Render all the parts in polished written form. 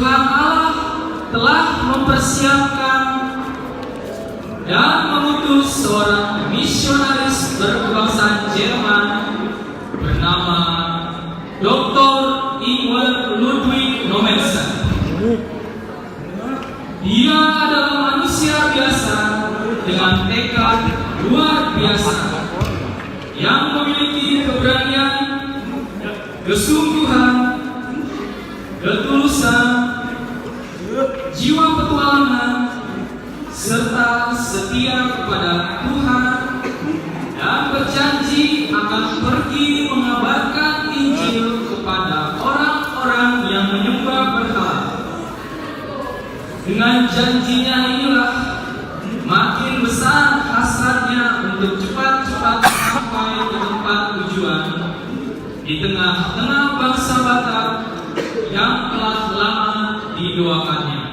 Tuhan Allah telah mempersiapkan dan mengutus seorang misionaris berkebangsaan Jerman bernama Dr. Ingwer Ludwig Nommensen. Dia adalah manusia biasa dengan tekad luar biasa yang memiliki keberanian, kesungguhan, ketulusan, jiwa petualangan, serta setia kepada Tuhan, dan berjanji akan pergi mengabarkan Injil kepada orang-orang yang menyembah berhala. Dengan janjinya inilah makin besar hasratnya untuk cepat-cepat sampai ke tempat tujuan di tengah-tengah bangsa Batak yang telah lama didoakannya.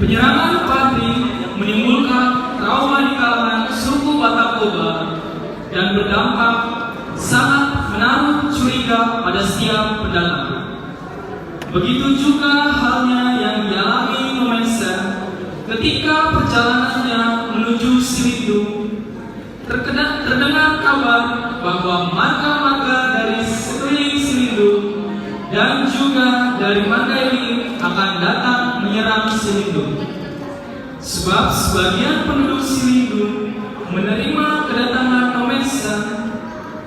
Penyerangan Padri menimbulkan trauma di kalangan suku Batak Toba dan berdampak sangat menaruh curiga pada setiap pendatang. Begitu juga halnya yang dialami Nomensen ketika perjalanannya menuju Silindung. Terdengar kabar bahwa marga-marga dari sekeliling Silindung dan juga dari Mandailing akan datang menyerang Silindung. Sebab sebagian penduduk Silindung menerima kedatangan Nomensen,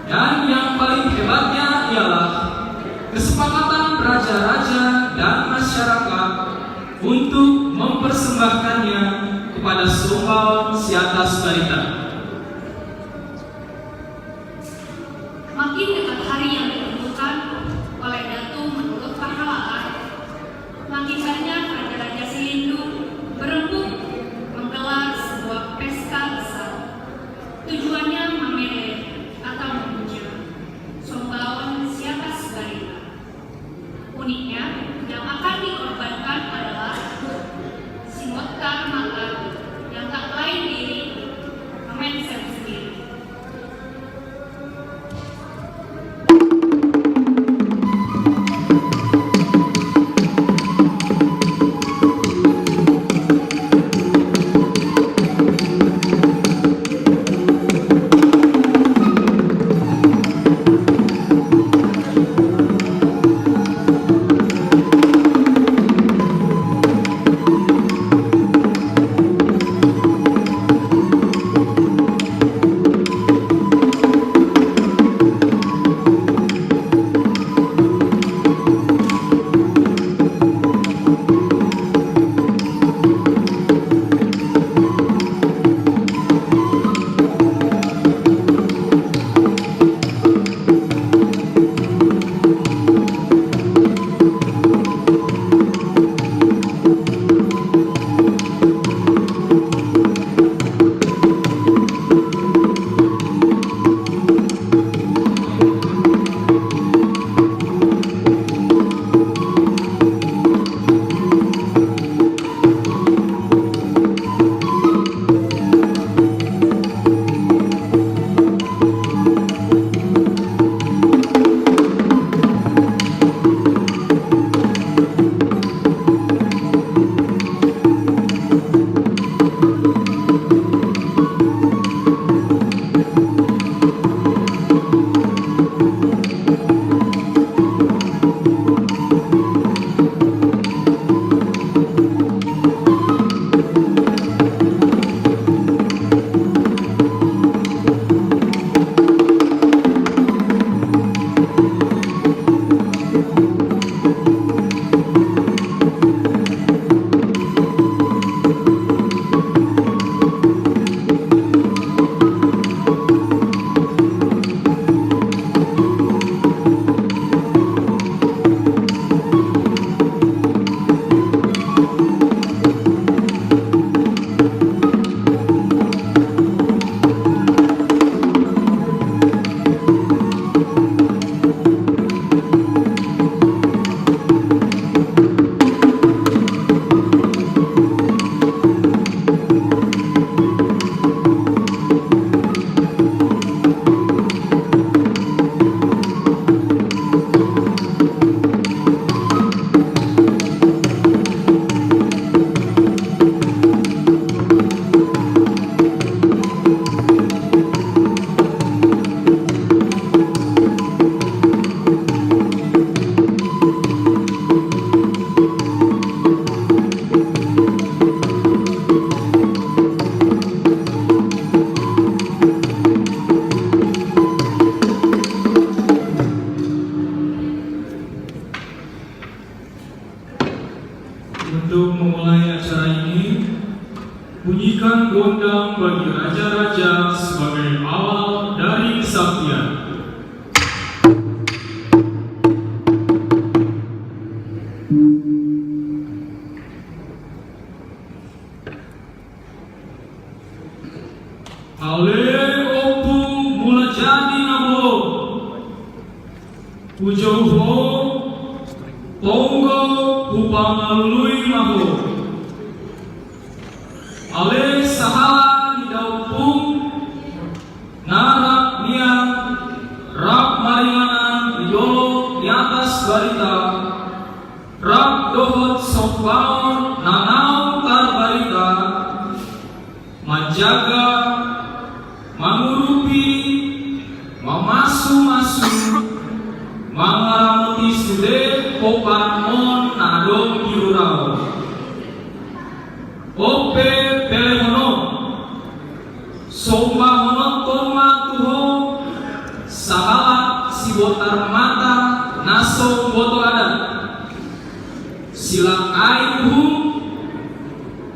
dan yang paling hebatnya ialah kesepakatan raja-raja dan masyarakat untuk mempersembahkannya kepada Sumpah Siatas Barita. Makin dekat hari yang ditentukan oleh Datu menurut Pahlawan, makin banyak raja-raja Silindung berembuk menggelar sebuah pesta besar. Tujuannya memeleh atau memuja Sombawan Siatas Barita. Uniknya, yang akan dikorbankan adalah Simotkar Makar yang tak lain diri Nomensen sendiri. Untuk memulai acara ini, bunyikan gondang bagi raja-raja sebagai awal dari kesaktian. Ale opu mula jadi nabo, ujoho Tonggo Pupangalui Maho sabaringanan idolo di atas barita rak dohot sokbaon nanau tar barita menjaga mengurupi memasu-masu mangaramuti sude poparamon nadong diurau ope pelehono somba hono toma tuho sahala si botar mata naso boto ada silang aihu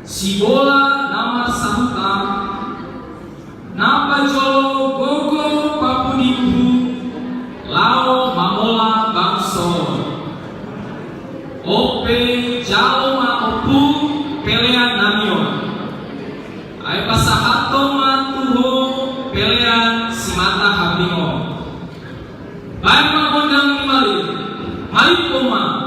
si bola nama sahuta napa jolo gogo papudiku lao mamola bangso ope jalo ma opu pelean namio ai pasahato ma tuho pelean simata habingo baik ma gondang ni mali koma